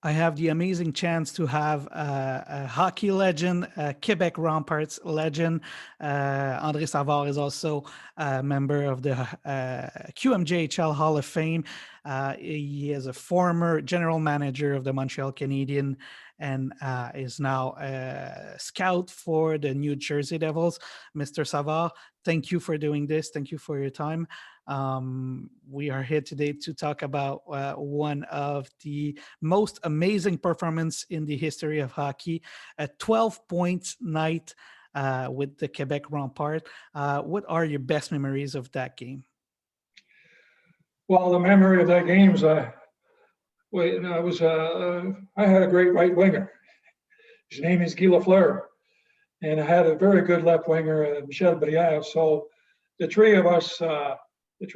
I have the amazing chance to have a hockey legend, a Quebec Remparts legend. André Savard is also a member of the QMJHL Hall of Fame. He is a former general manager of the Montreal Canadiens and is now a scout for the New Jersey Devils. Mr. Savard, thank you for doing this. Thank you for your time. We are here today to talk about one of the most amazing performance in the history of hockey, a 12 points night with the Quebec Rempart. What are your best memories of that game? Well, the memory of that game is I had a great right winger. His name is Guy Lafleur, and I had a very good left winger, Michel Brière. So the three of us, we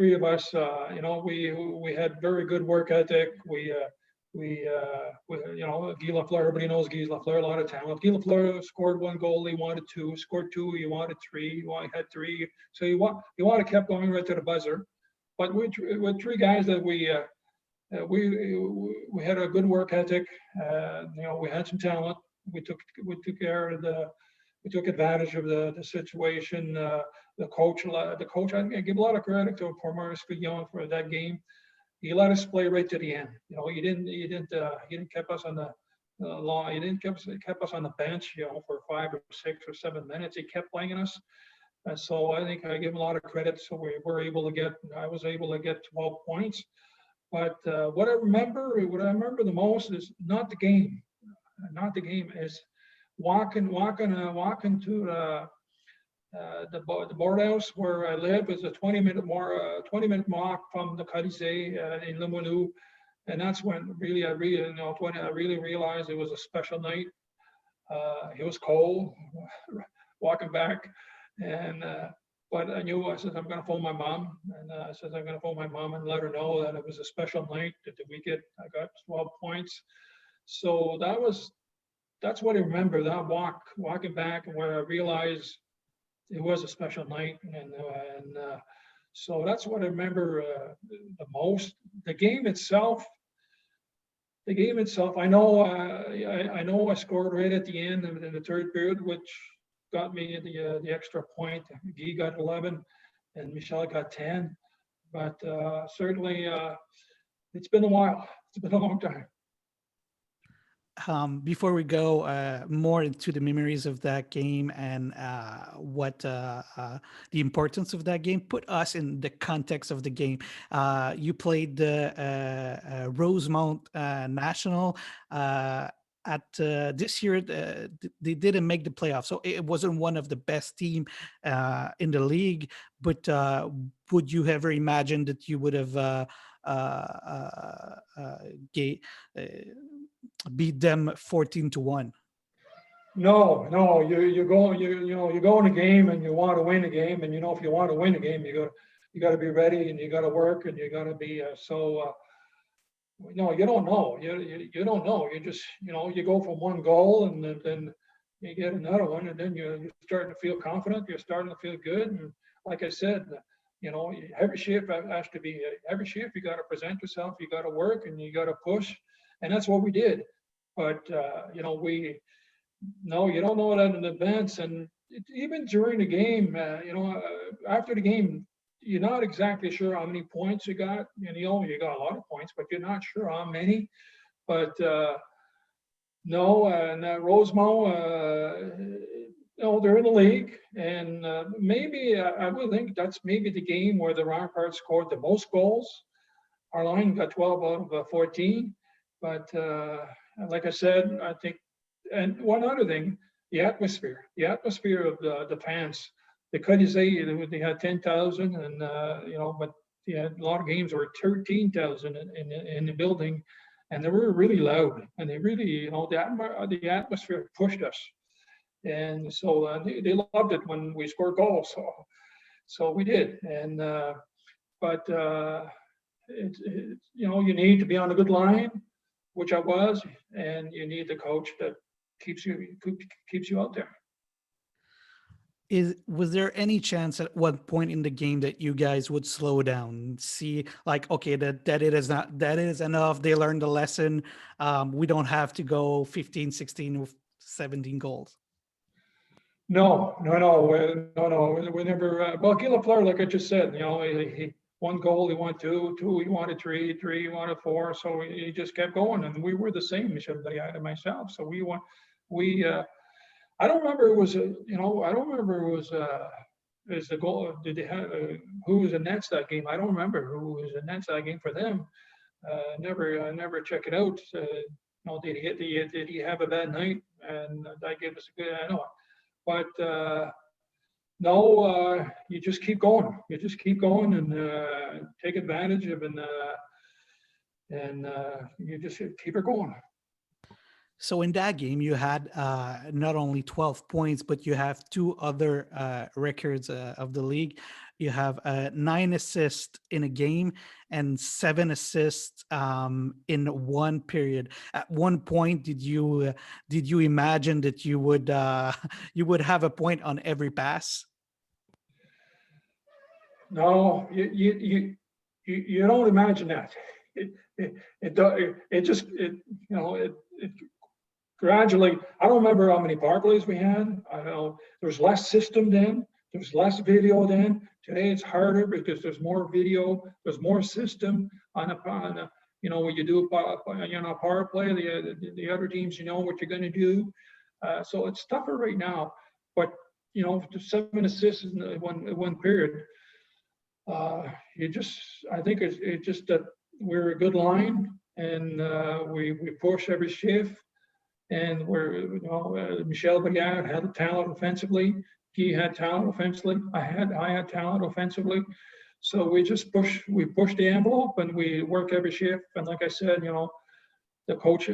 had very good work ethic. Guy Lafleur, everybody knows Guy Lafleur, a lot of talent. Guy Lafleur scored one goal, he wanted two, scored two, he wanted three, he had three. So he wanted to keep going right to the buzzer. But with three guys that we had a good work ethic. We had some talent. We took advantage of the situation. The coach, I give a lot of credit to Maurice Guillon for that game. He let us play right to the end. He didn't keep us on the long. He didn't kept us on the bench, for 5 or 6 or 7 minutes. He kept playing us. And so I think I give him a lot of credit. So I was able to get 12 points. But what I remember the most is not the game. Not the game is walking to the board house where I live is a 20-minute walk from the Colisée in Limoilou, and that's when I really realized it was a special night. It was cold walking back, and but I said I'm going to phone my mom, and I said I'm going to phone my mom and let her know that it was a special night. That I got 12 points. So that's what I remember, that walking back, and where I realized it was a special night, and so that's what I remember the most. The game itself. I know I scored right at the end in the third period, which got me the extra point. Guy got 11, and Michel got 10. But certainly, it's been a while. It's been a long time. Before we go more into the memories of that game and what the importance of that game, put us in the context of the game. You played the Rosemount National. At this year, they didn't make the playoffs, so it wasn't one of the best team in the league. But would you ever imagine that you would have beat them 14-1? No. You go in a game and you want to win a game, and if you want to win a game, you got to be ready, and you got to work, and you got to be No, you don't know. You don't know. You just you go from one goal, and then you get another one, and then you're starting to feel confident. You're starting to feel good, and like I said, every shift has to be every shift. You got to present yourself. You got to work, and you got to push, and that's what we did. But you don't know that in advance, and even during the game, after the game, you're not exactly sure how many points you got. You got a lot of points, but you're not sure how many. But and Rosemont, they're in the league, and maybe I would think that's maybe the game where the Remparts scored the most goals. Our line got 12 out of 14, but like I said, I think. And one other thing, the atmosphere of the fans. The Colisée, they had 10,000, and but they had a lot of games were 13,000 in the building, and they were really loud, and they really, the atmosphere pushed us, and so they loved it when we scored goals. So we did, and but you need to be on a good line, which I was, and you need the coach that keeps you out there. Was there any chance at one point in the game that you guys would slow down and see like, okay, that it is not, that is enough. They learned the lesson. We don't have to go 15, 16, or 17 goals. No, no, no, no, no. We never. Well, Guy Lafleur, like I just said, he one goal, he wanted two, he wanted three, he wanted four. So he just kept going, and we were the same, Michel Briard and myself. So we won. We. I don't remember it was I don't remember it was is the goal. Did they have who was the Nets that game? I don't remember who was the Nets that game for them. Never check it out. Did he have a bad night? And that gave us a good. I know. But no, you just keep going. You just keep going and take advantage of and you just keep it going. So in that game, you had not only 12 points, but you have two other records of the league. You have 9 assists in a game and 7 assists in one period. At one point, did you imagine that you would you would have a point on every pass? No, you don't imagine that. It just gradually, I don't remember how many power plays we had. I know there's less system then, there's less video then. Today it's harder because there's more video, there's more system on a when you do a power play, the other teams what you're going to do. So it's tougher right now. But the 7 assists in one period. I think it's just that we're a good line and we push every shift. And Michel Briard had talent offensively. He had talent offensively. I had talent offensively. So we pushed the envelope and we worked every shift. And like I said, the coach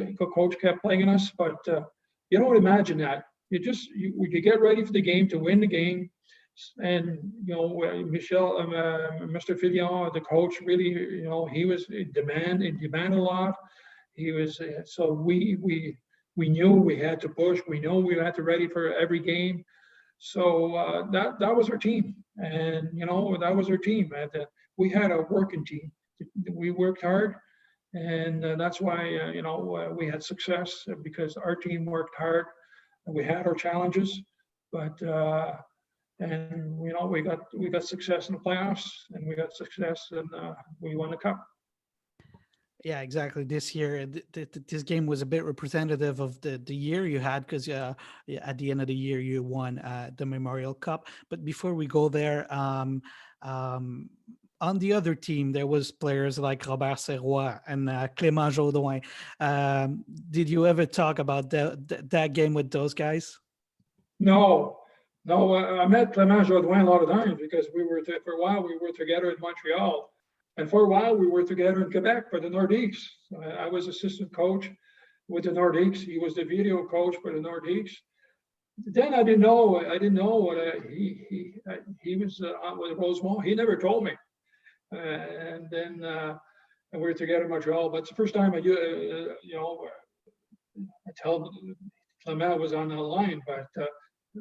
kept playing us, but you don't imagine that. You get ready for the game to win the game. And Michel, Mr. Fillon, the coach, really, he was demanded a lot. He was so we knew we had to push. We know we had to ready for every game. So that was our team, and that was our team. And we had a working team. We worked hard, and that's why we had success because our team worked hard. And we had our challenges, but and we got success in the playoffs, and we got success, and we won the cup. Yeah, exactly. This year, this game was a bit representative of the year you had because at the end of the year you won the Memorial Cup. But before we go there, on the other team, there was players like Robert Serrois and Clément Jaudoin. Did you ever talk about that game with those guys? No. I met Clément Jaudoin a lot of times because for a while we were together in Montreal. And for a while, we were together in Quebec for the Nordiques. I was assistant coach with the Nordiques. He was the video coach for the Nordiques. Then I didn't know what he was with Rosemont. He never told me. And then we were together in Montreal. But it's the first time I tell Clément was on the line, but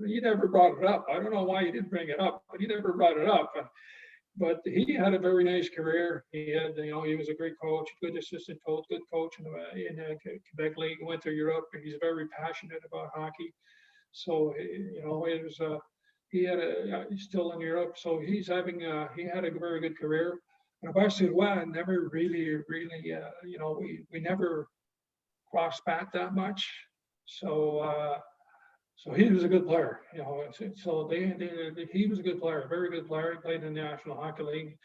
he never brought it up. I don't know why he didn't bring it up, but he never brought it up. But he had a very nice career. He had, he was a great coach, good assistant coach, good coach in the Quebec League. Went to Europe. He's very passionate about hockey. So, it was he's still in Europe. So he had a very good career. And Robert Serrois never really, we never crossed paths that much. So. So he was a good player, So he was a good player, very good player. He played in the National Hockey League.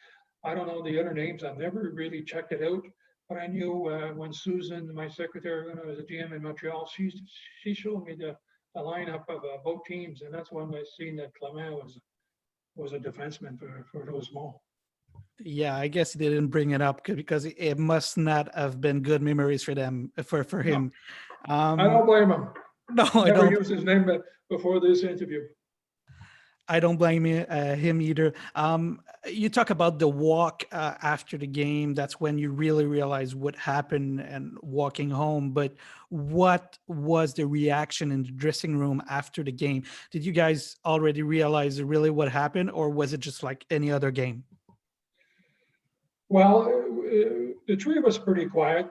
I don't know the other names. I never really checked it out, but I knew when Susan, my secretary, when I was a GM in Montreal, she showed me the lineup of both teams, and that's when I seen that Clément was a defenseman for Rosemont. Yeah, I guess they didn't bring it up because it must not have been good memories for them for him. No. I don't blame him. No, I never used his name before this interview. I don't blame him either. You talk about the walk after the game. That's when you really realize what happened and walking home. But what was the reaction in the dressing room after the game? Did you guys already realize really what happened, or was it just like any other game? Well, the three of us pretty quiet.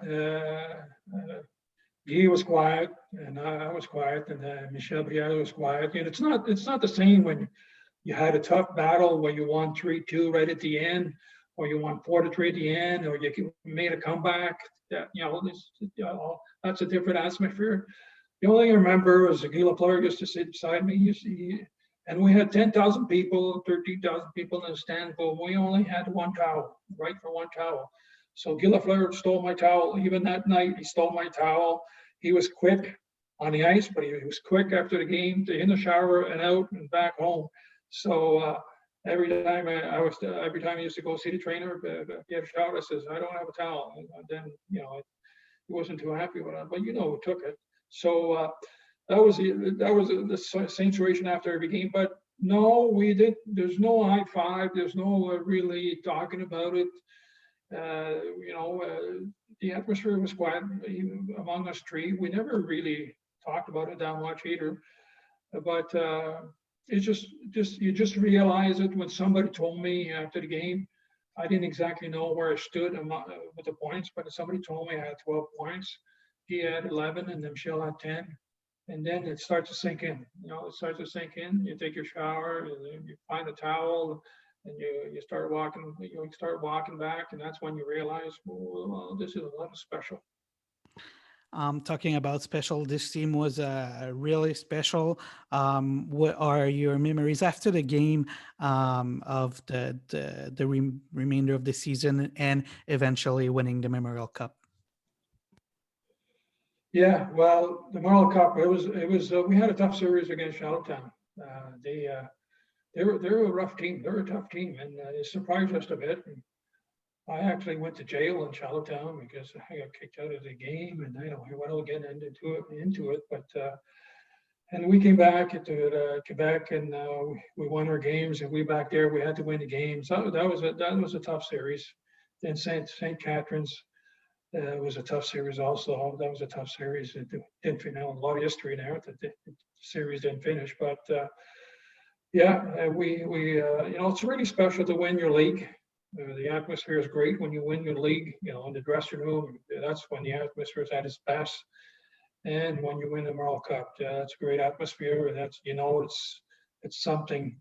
Guy was quiet, and I was quiet, and Michel Briere was quiet. And it's not the same when you had a tough battle where you won 3-2 right at the end, or you won 4-3 at the end, or you made a comeback. That's a different atmosphere. The only thing I remember was Guy Lafleur used to sit beside me. And we had 10,000 people, 13,000 people in the stand, but we only had one towel, right, for one towel. So Guy Lafleur stole my towel. Even that night, he stole my towel. He was quick on the ice, but he was quick after the game to in the shower and out and back home. So every time I used to go see the trainer, get a shower, I says, I don't have a towel. And then, he wasn't too happy with it, but we took it. So that was the same situation after every game. But no, we did. There's no high five. There's no really talking about it. The atmosphere was quiet among us three. We never really talked about it that much either. But it's you just realize it when somebody told me after the game. I didn't exactly know where I stood with the points, but somebody told me I had 12 points. He had 11, and then Michel had 10. And then it starts to sink in. It starts to sink in. You take your shower, and then you find a towel, and you start walking. You start walking back, and that's when you realize, well, this is a lot of special. Talking about special, this team was really special. What are your memories after the game of the remainder of the season and eventually winning the Memorial Cup? Yeah, well, the Memorial Cup. It was. We had a tough series against Charlottetown. They're a rough team. They're a tough team, and it surprised us a bit. And I actually went to jail in Charlottetown because I got kicked out of the game, and I won't get into it. But and we came back to Quebec, and we won our games, and we back there we had to win the games. So that was a tough series. Then Saint Catharines was a tough series also. That was a tough series. It didn't a lot of history there. The series didn't finish, but it's really special to win your league. The atmosphere is great when you win your league. In the dressing room, that's when the atmosphere is at its best. And when you win the Memorial Cup, that's a great atmosphere. That's it's something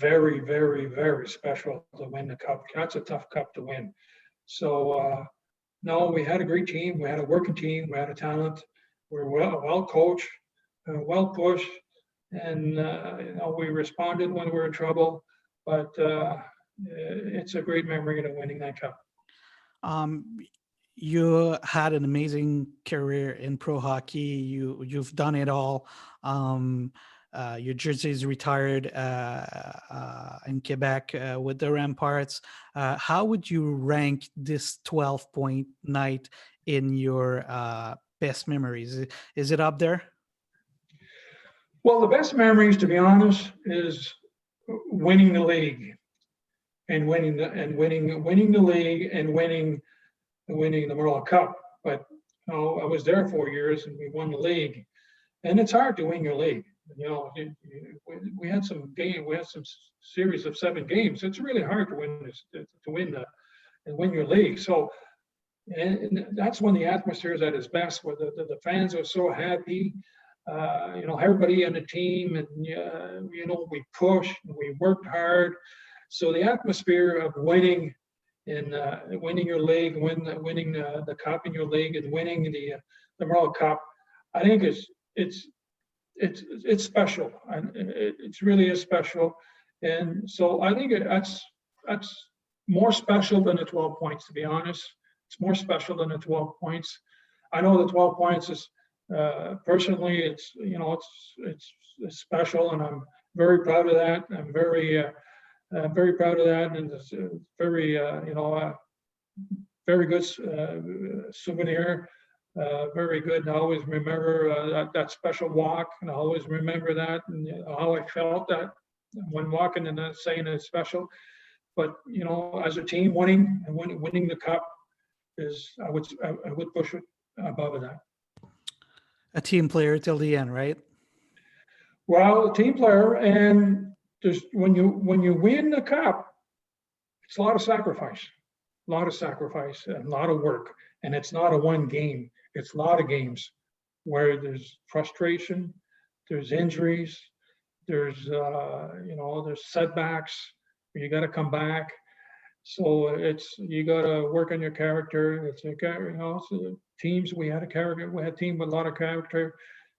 very, very, very special to win the cup. That's a tough cup to win. So no, we had a great team. We had a working team. We had a talent. We were well coached, well pushed, and we responded when we were in trouble. But it's a great memory of winning that cup. You had an amazing career in pro hockey. You've done it all. Your jersey is retired in Quebec with the Remparts. How would you rank this 12-point night in your best memories? Is it up there? Well, the best memories, to be honest, is winning the league and winning the league and winning the Memorial Cup. But I was there 4 years and we won the league, and it's hard to win your league. We had some series of 7 games. It's really hard to win your league. So, and that's when the atmosphere is at its best, where the fans are so happy. Everybody on the team, and we pushed, and we worked hard. So the atmosphere of winning in winning your league, winning the cup in your league, and winning the Memorial Cup, I think it's special, and it's really is special. And so I think that's more special than the 12 points. To be honest, it's more special than the 12 points. I know the 12 points is personally, it's special, and I'm very proud of that. I'm very proud of that, and it's very very good souvenir. Very good. And I always remember that special walk, and I always remember that and how I felt that When walking and not saying it's special, but as a team, winning the cup is I would push it above that. A team player till the end, right? Well, team player, and just when you win the cup, it's a lot of sacrifice, and a lot of work, and it's not a one game. It's a lot of games where there's frustration, there's injuries, there's setbacks. You got to come back. So you got to work on your character. So teams. We had a character. We had a team with a lot of character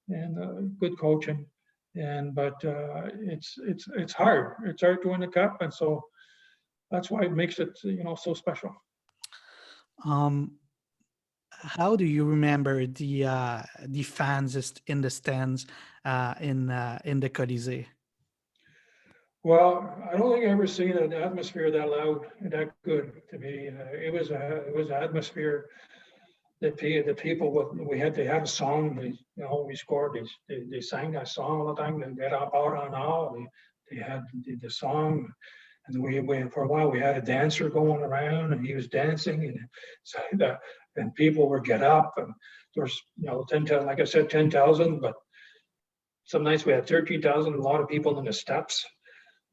and good coaching. But it's hard. It's hard to win the cup, and so that's why it makes it so special. Um, how do you remember the fans in the stands in the Colisée? Well, I don't think I've ever seen an atmosphere that loud and that good to me. It was an atmosphere that the people they had a song. We scored. They sang that song all the time. They get up out on all. They had the song, and we for a while we had a dancer going around, and he was dancing, and so and people would get up, and there's 10,000, like I said, 10,000, but some nights we had 13,000. A lot of people in the steps.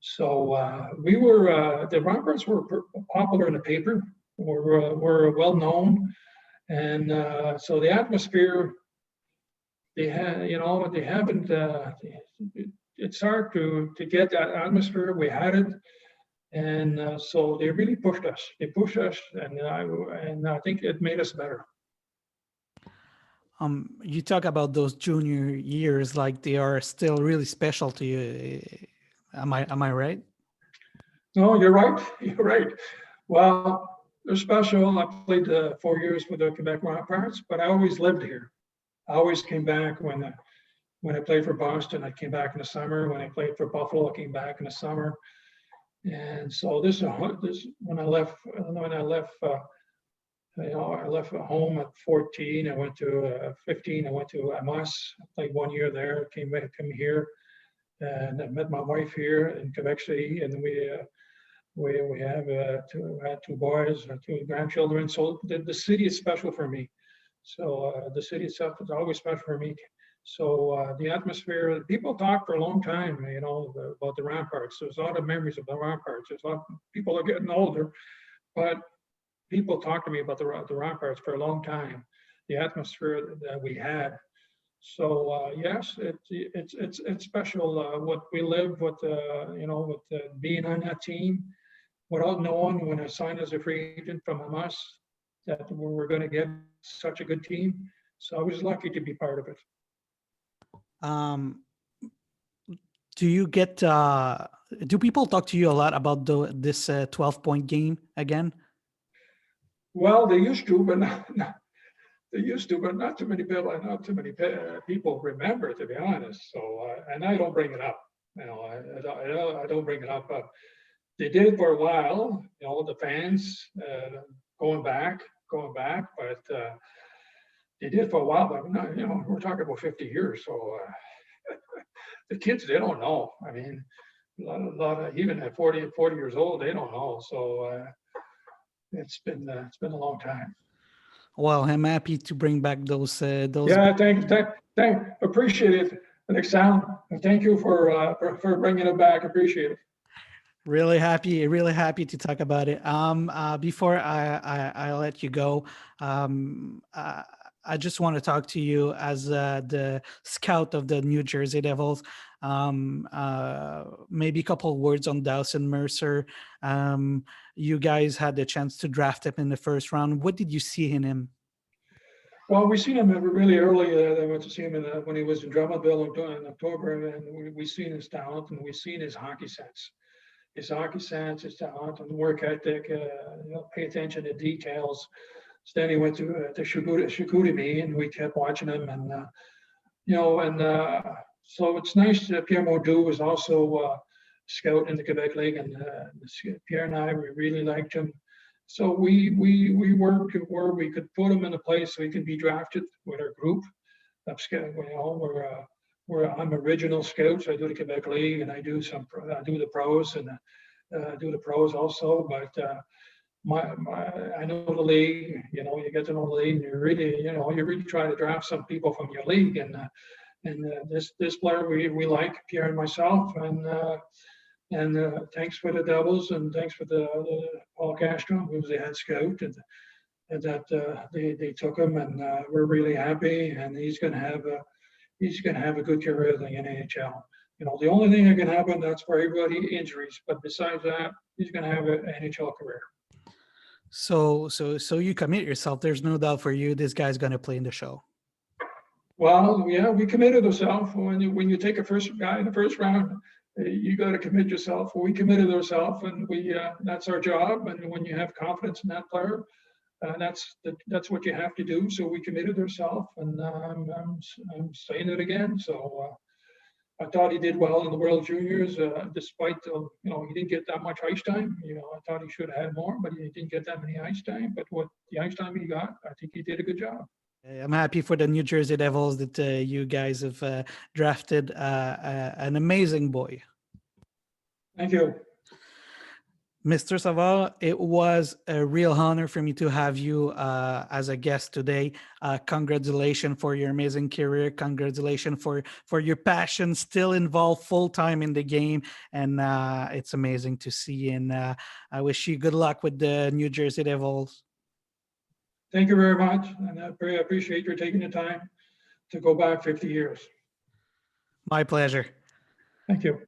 So we were the Remparts were popular in the paper. Were well known, and so the atmosphere they had, they haven't. It's hard to get that atmosphere. We had it, and so they really pushed us. They pushed us, and I think it made us better. You talk about those junior years like they are still really special to you. Am I right? No, you're right. You're right. Well, they're special. I played 4 years with the Quebec Remparts, but I always lived here. I always came back when I played for Boston. I came back in the summer. When I played for Buffalo, I came back in the summer. And so this when I left I left home at 14. I went to 15. I went to Amos. I played 1 year there. Came here. And I met my wife here in Quebec City, and we have two boys, two grandchildren. So the city is special for me. So the city itself is always special for me. So the atmosphere, people talk for a long time, about the Remparts. There's a lot of memories of the Remparts. There's a lot of people are getting older, but people talk to me about the Remparts for a long time. The atmosphere that we had. So yes, it's special what we live with, with being on that team, without knowing when I signed as a free agent from us that we were going to get such a good team. So I was lucky to be part of it. Do you get? Do people talk to you a lot about this 12-point game again? Well, they used to, but not too many people remember, to be honest. So, and I don't bring it up. I don't bring it up. They did for a while. The fans going back, but they did for a while. But not, we're talking about 50 years. So the kids, they don't know. I mean, a lot of even at 40 years old, they don't know. So it's been a long time. Well, I'm happy to bring back those. Yeah, thank. Appreciate it, Alexandre. Thank you for bringing it back. Appreciate it. Really happy to talk about it. Before I let you go, I just want to talk to you as the scout of the New Jersey Devils. Maybe a couple of words on Dawson Mercer. You guys had the chance to draft him in the first round. What did you see in him? Well, we seen him really early. I went to see him when he was in Drummondville in October, and we seen his talent and we seen his hockey sense. His talent, and work ethic. Pay attention to details. So then he went to Chicoutimi, and we kept watching him, and so it's nice that Pierre Maudoux was also a scout in the Quebec League, and Pierre and I, we really liked him. So we worked where we could put him in a place so he could be drafted with our group. We're where I'm original scout. So I do the Quebec League, and I do the pros, and do the pros also. But I know the league. You know, you get to know the league, and you're really trying to draft some people from your league, and this player we like, Pierre and myself, and thanks for the Devils, and thanks for the Paul Castro, who was the head scout, and that they took him, and we're really happy, and he's going to have a good career in the NHL. You know, the only thing that can happen, that's for everybody, injuries, but besides that, he's going to have an NHL career. So you commit yourself. There's no doubt for you, this guy's going to play in the show. Well, yeah, we committed ourselves. When you take a first guy in the first round, you got to commit yourself. We committed ourselves, and that's our job. And when you have confidence in that player, that's what you have to do. So we committed ourselves, and I'm saying it again. So I thought he did well in the World Juniors, despite he didn't get that much ice time. You know, I thought he should have had more, but he didn't get that many ice time. But what the ice time he got, I think he did a good job. I'm happy for the New Jersey Devils that you guys have drafted an amazing boy. Thank you. Mr. Savard, it was a real honor for me to have you as a guest today. Congratulations for your amazing career. Congratulations for your passion still involved full-time in the game. And it's amazing to see. And I wish you good luck with the New Jersey Devils. Thank you very much. And I very appreciate your taking the time to go back 50 years. My pleasure. Thank you.